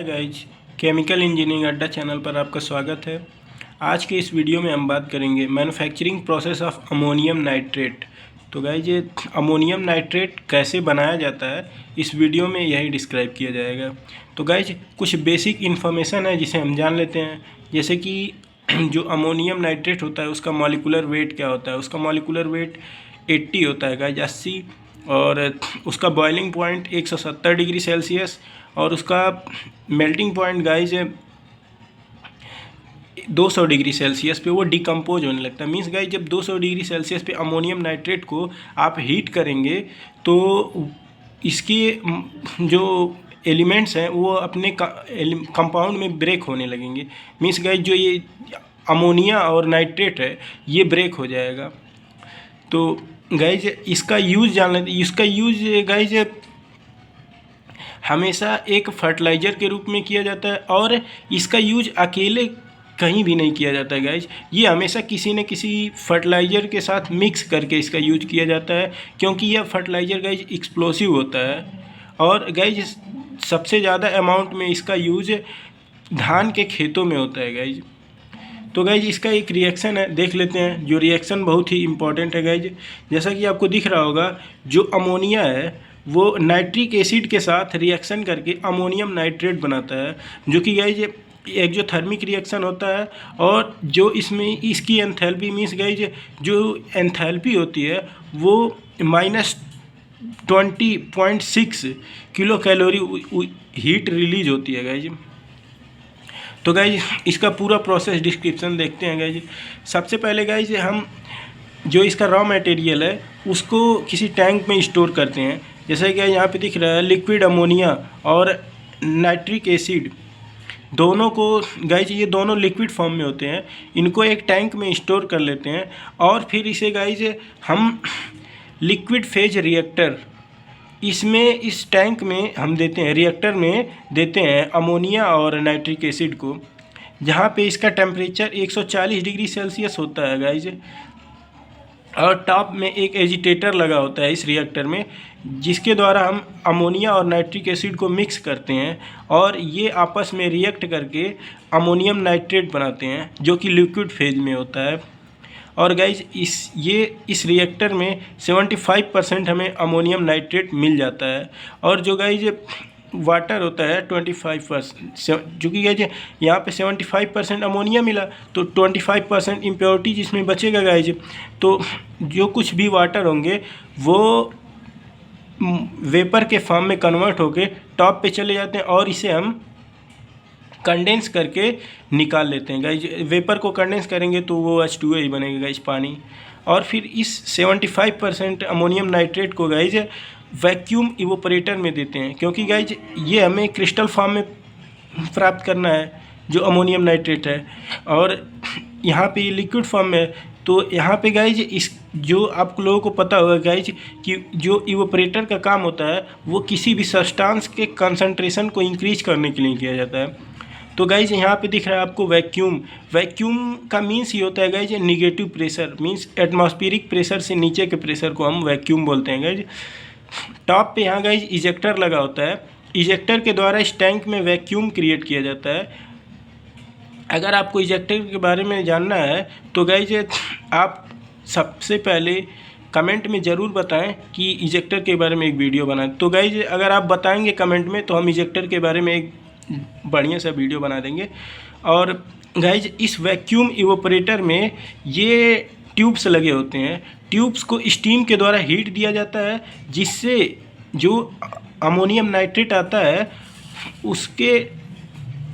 Hi guys, chemical engineering अड्डा channel पर आपका स्वागत है। आज के इस वीडियो में हम बात करेंगे manufacturing process of ammonium nitrate. तो गाइज ये अमोनियम नाइट्रेट कैसे बनाया जाता है इस वीडियो में यही डिस्क्राइब किया जाएगा। तो गाइज कुछ बेसिक इन्फॉर्मेशन है जिसे हम जान लेते हैं, जैसे कि जो अमोनियम नाइट्रेट होता है उसका मॉलिक्यूलर वेट क्या होता है। उसका मॉलिक्यूलर वेट 80 होता है गाइज, 80। और उसका बॉइलिंग पॉइंट 170 डिग्री सेल्सियस और उसका melting point guys 200 degree Celsius पे वो डिकम्पोज होने लगता है। मीन्स गाइज जब 200 डिग्री सेल्सियस पे अमोनियम नाइट्रेट को आप हीट करेंगे तो इसके जो एलिमेंट्स हैं वो अपने कंपाउंड में ब्रेक होने लगेंगे। मीन्स गाइज जो ये अमोनिया और नाइट्रेट है ये ब्रेक हो जाएगा। तो गाइज इसका यूज़ जान लेते। इसका यूज़ गाइज हमेशा एक फर्टिलाइज़र के रूप में किया जाता है और इसका यूज अकेले कहीं भी नहीं किया जाता है गाइज। ये हमेशा किसी न किसी फर्टिलाइज़र के साथ मिक्स करके इसका यूज किया जाता है, क्योंकि यह फर्टिलाइज़र गाइज एक्सप्लोसिव होता है। और गाइज सबसे ज़्यादा अमाउंट में इसका यूज धान के खेतों में होता है गाइज। तो गाइज इसका एक रिएक्शन है, देख लेते हैं। जो रिएक्शन बहुत ही इंपॉर्टेंट है गाइज। जैसा कि आपको दिख रहा होगा, जो अमोनिया है वो नाइट्रिक एसिड के साथ रिएक्शन करके अमोनियम नाइट्रेट बनाता है, जो कि गाइज एक जो थर्मिक रिएक्शन होता है। और जो इसमें इसकी एंथैल्पी मीन्स गाइज जो एंथैल्पी होती है वो -20.6 किलो कैलोरी हीट रिलीज होती है गाइज। तो गाइज इसका पूरा प्रोसेस डिस्क्रिप्शन देखते हैं गाइज। सबसे पहले गाइज हम जो इसका रॉ मटेरियल है उसको किसी टैंक में स्टोर करते हैं। जैसे कि यहाँ पे दिख रहा है लिक्विड अमोनिया और नाइट्रिक एसिड, दोनों को गाइज ये दोनों लिक्विड फॉर्म में होते हैं। इनको एक टैंक में स्टोर कर लेते हैं और फिर इसे गाइज हम लिक्विड फेज रिएक्टर इसमें इस टैंक में हम देते हैं, रिएक्टर में देते हैं अमोनिया और नाइट्रिक एसिड को, जहाँ पे इसका टेम्परेचर 140 डिग्री सेल्सियस होता है गाइज। और टॉप में एक एजिटेटर लगा होता है इस रिएक्टर में, जिसके द्वारा हम अमोनिया और नाइट्रिक एसिड को मिक्स करते हैं और ये आपस में रिएक्ट करके अमोनियम नाइट्रेट बनाते हैं, जो कि लिक्विड फेज में होता है। और गाइज इस रिएक्टर में 75% हमें अमोनियम नाइट्रेट मिल जाता है। और जो गाइज वाटर होता है 25%, जो कि गाइज यहाँ पे 75% अमोनिया मिला तो 25% इम्प्योरिटी जिसमें बचेगा गाइज। तो जो कुछ भी वाटर होंगे वो वेपर के फॉर्म में कन्वर्ट होके टॉप पे चले जाते हैं और इसे हम कंडेंस करके निकाल लेते हैं गाइज। वेपर को कंडेंस करेंगे तो वो H2O ही बनेगा गाइज, पानी। और फिर इस 75% अमोनियम नाइट्रेट को गाइज वैक्यूम इवोपरेटर में देते हैं, क्योंकि गाइज ये हमें क्रिस्टल फॉर्म में प्राप्त करना है जो अमोनियम नाइट्रेट है। और यहाँ पे ये लिक्विड फॉर्म में है। तो यहाँ पे गाइज इस जो आप लोगों को पता होगा गाइज कि जो इवोपरेटर का काम होता है वो किसी भी सब्सटेंस के कंसंट्रेशन को इंक्रीज करने के लिए किया जाता है। तो गाइज यहाँ पे दिख रहा है आपको वैक्यूम। वैक्यूम का मीन्स ये होता है guys negative pressure, means atmospheric pressure से नीचे के प्रेशर को हम वैक्यूम बोलते हैं गाइज। टॉप पे यहाँ गाइज इजेक्टर लगा होता है। इजेक्टर के द्वारा इस टैंक में वैक्यूम क्रिएट किया जाता है। अगर आपको इजेक्टर के बारे में जानना है तो गाइज आप सबसे पहले कमेंट में ज़रूर बताएं कि इजेक्टर के बारे में एक वीडियो बनाएं। तो गाइज अगर आप बताएंगे कमेंट में तो हम इजेक्टर के बारे में एक बढ़िया सा वीडियो बना देंगे। और गाइज इस वैक्यूम इवोपरेटर में ये ट्यूब्स लगे होते हैं। ट्यूब्स को स्टीम के द्वारा हीट दिया जाता है, जिससे जो अमोनियम नाइट्रेट आता है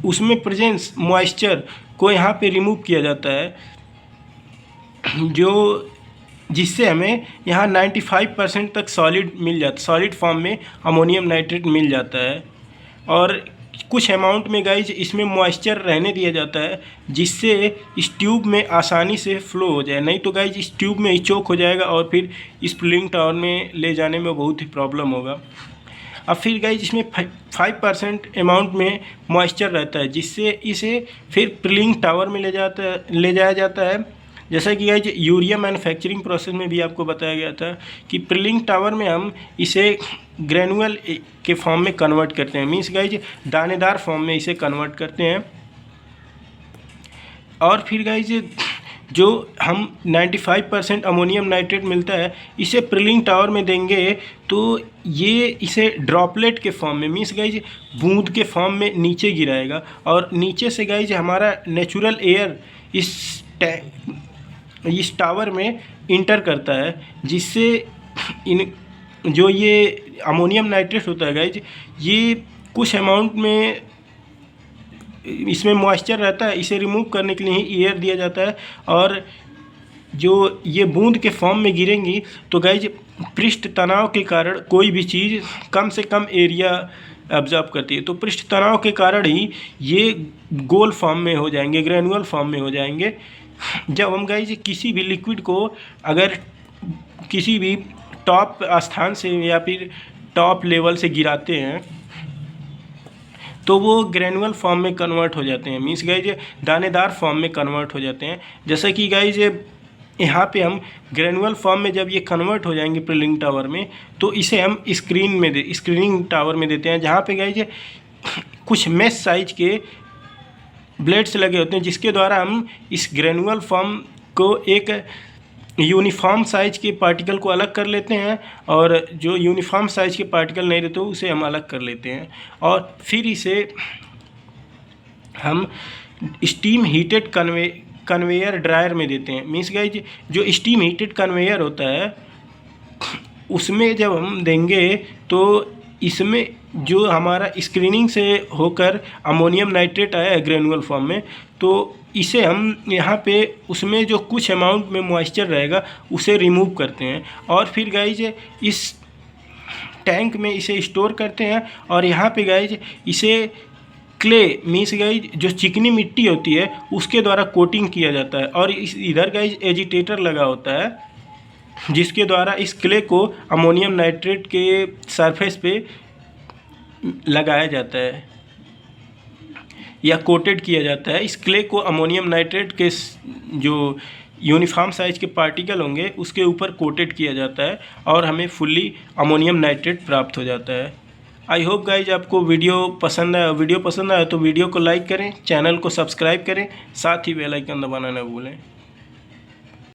उसमें प्रेजेंस मॉइस्चर को यहाँ पे रिमूव किया जाता है, जो जिससे हमें यहाँ 95% तक सॉलिड फॉर्म में अमोनियम नाइट्रेट मिल जाता है। और कुछ अमाउंट में गाइज इसमें मॉइस्चर रहने दिया जाता है, जिससे इस ट्यूब में आसानी से फ्लो हो जाए। नहीं तो गाइज इस ट्यूब में चोक हो जाएगा और फिर इस प्रिलिंग टावर में ले जाने में बहुत ही प्रॉब्लम होगा। अब फिर गाइज इसमें 5% अमाउंट में मॉइस्चर रहता है, जिससे इसे फिर प्रिलिंग टावर में ले जाया जाता है। जैसा कि गाइज यूरिया मैन्युफैक्चरिंग प्रोसेस में भी आपको बताया गया था कि प्रिलिंग टावर में हम इसे ग्रेनुअल के फॉर्म में कन्वर्ट करते हैं, मीन्स गाइज दानेदार फॉर्म में इसे कन्वर्ट करते हैं। और फिर गाइज जो हम 95% अमोनियम नाइट्रेट मिलता है, इसे प्रिलिंग टावर में देंगे तो ये इसे ड्रॉपलेट के फॉर्म में, मीन्स गाइज बूंद के फॉर्म में नीचे गिराएगा, और नीचे से गाइज हमारा नेचुरल एयर इस टावर में इंटर करता है, जिससे इन जो ये अमोनियम नाइट्रेट होता है गाइज, ये कुछ अमाउंट में इसमें मॉइस्चर रहता है, इसे रिमूव करने के लिए ही एयर दिया जाता है। और जो ये बूंद के फॉर्म में गिरेंगी तो गाइज पृष्ठ तनाव के कारण कोई भी चीज़ कम से कम एरिया ऑब्जर्व करती है, तो पृष्ठ तनाव के कारण ही ये गोल फॉर्म में हो जाएंगे, ग्रेनुअल फॉर्म में हो जाएंगे। जब हम गाइज किसी भी लिक्विड को अगर किसी भी टॉप स्थान से या फिर टॉप लेवल से गिराते हैं तो वो ग्रेनुअल फॉर्म में कन्वर्ट हो जाते हैं, मीन्स गाइज दानेदार फॉर्म में कन्वर्ट हो जाते हैं। जैसा कि गाइज यहाँ पे हम ग्रेनुअल फॉर्म में जब ये कन्वर्ट हो जाएंगे प्रिलिंग टावर में, तो इसे हम स्क्रीनिंग टावर में देते हैं, जहाँ पे गाइज कुछ मेश साइज के ब्लेड्स लगे होते हैं, जिसके द्वारा हम इस ग्रेनुअल फॉर्म को एक यूनिफॉर्म साइज के पार्टिकल को अलग कर लेते हैं, और जो यूनिफॉर्म साइज के पार्टिकल नहीं रहते उसे हम अलग कर लेते हैं, और फिर इसे हम स्टीम हीटेड कन्वेयर ड्रायर में देते हैं। मीन्स गाइज जो स्टीम हीटेड कन्वेयर होता है उसमें जब हम देंगे तो इसमें जो हमारा स्क्रीनिंग से होकर अमोनियम नाइट्रेट आया है ग्रेनुअल फॉर्म में, तो इसे हम यहाँ पे उसमें जो कुछ अमाउंट में मॉइस्चर रहेगा उसे रिमूव करते हैं, और फिर गाइज इस टैंक में इसे स्टोर करते हैं। और यहाँ पे गाइज इसे क्ले मीन्स गाइज जो चिकनी मिट्टी होती है उसके द्वारा कोटिंग किया जाता है, और इधर गाइज एजिटेटर लगा होता है, जिसके द्वारा इस क्ले को अमोनियम नाइट्रेट के सरफेस पे लगाया जाता है या कोटेड किया जाता है। इस क्ले को अमोनियम नाइट्रेट के जो यूनिफॉर्म साइज के पार्टिकल होंगे उसके ऊपर कोटेड किया जाता है, और हमें फुल्ली अमोनियम नाइट्रेट प्राप्त हो जाता है। आई होप गाइज आपको वीडियो पसंद आया तो वीडियो को लाइक करें, चैनल को सब्सक्राइब करें, साथ ही बेल आइकन दबाना न भूलें।